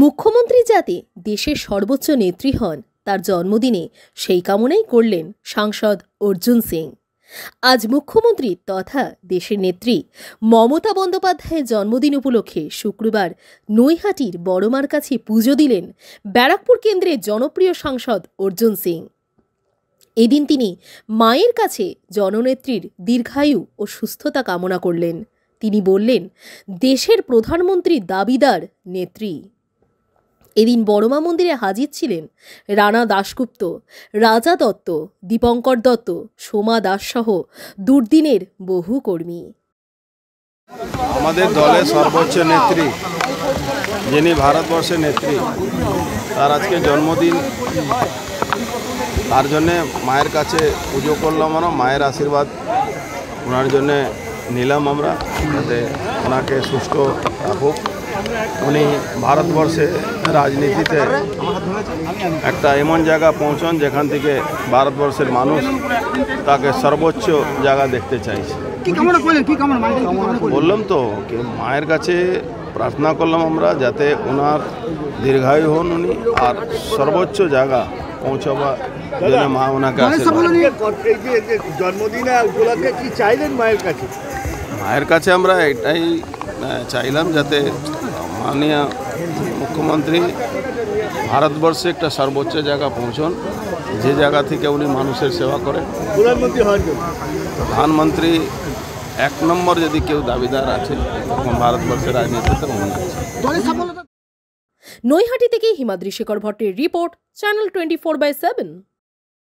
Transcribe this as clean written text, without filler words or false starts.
মুখ্যমন্ত্রী যাতে দেশের সর্বোচ্চ নেত্রী হন তার জন্মদিনে সেই কামনাই করলেন সাংসদ অর্জুন সিং। আজ মুখ্যমন্ত্রী তথা দেশের নেত্রী মমতা বন্দ্যোপাধ্যায়ের জন্মদিন উপলক্ষে শুক্রবার নৈহাটির বড়মার কাছে পুজো দিলেন ব্যারাকপুর কেন্দ্রের জনপ্রিয় সাংসদ অর্জুন সিং। এদিন তিনি মায়ের কাছে জননেত্রীর দীর্ঘায়ু ও সুস্থতা কামনা করলেন। তিনি বললেন, দেশের প্রধানমন্ত্রী দাবিদার নেত্রী। এদিন বড়মা মন্দিরে হাজির ছিলেন রানা দাশগুপ্ত, রাজা দত্ত, দীপঙ্কর দত্ত, সোমা দাস সহ দুর্দিনের বহু কর্মী। আমাদের দলের সর্বোচ্চ নেত্রী, যিনি ভারতবর্ষের নেত্রী, তার আজকে জন্মদিন। তার জন্যে মায়ের কাছে পুজো করলাম, আমরা মায়ের আশীর্বাদ ওনার জন্যে নিলাম আমরা, যাতে ওনাকে সুস্থ রাখুক। উনি ভারতবর্ষে রাজনীতিতে একটা এমন জায়গা পৌঁছন যেখান থেকে ভারতবর্ষের মানুষ তাকে সর্বোচ্চ জায়গা দেখতে চাইছে। বললাম তো মায়ের কাছে প্রার্থনা করলাম আমরা, যাতে ওনার দীর্ঘায়ু হন উনি, আর সর্বোচ্চ জায়গা পৌঁছাবার জন্য মা ওনাকে জন্মদিনে উপলক্ষে কি চাইলেন মায়ের কাছে? মায়ের কাছে আমরা এটাই চাইলাম, যাতে মাননীয় মুখ্যমন্ত্রী ভারতবর্ষে একটা সর্বোচ্চ জায়গা পৌঁছন, যে জায়গা থেকে উনি মানুষের সেবা করেন। প্রধানমন্ত্রী হওয়ার জন্য প্রধানমন্ত্রী এক নম্বর যদি কেউ দাবিদার আছে তখন ভারতবর্ষের রাজনীতিতে উনি আছে। নৈহাটি থেকে হিমাদ্রি শেখর ভট্টের রিপোর্ট, চ্যানেল 24/7।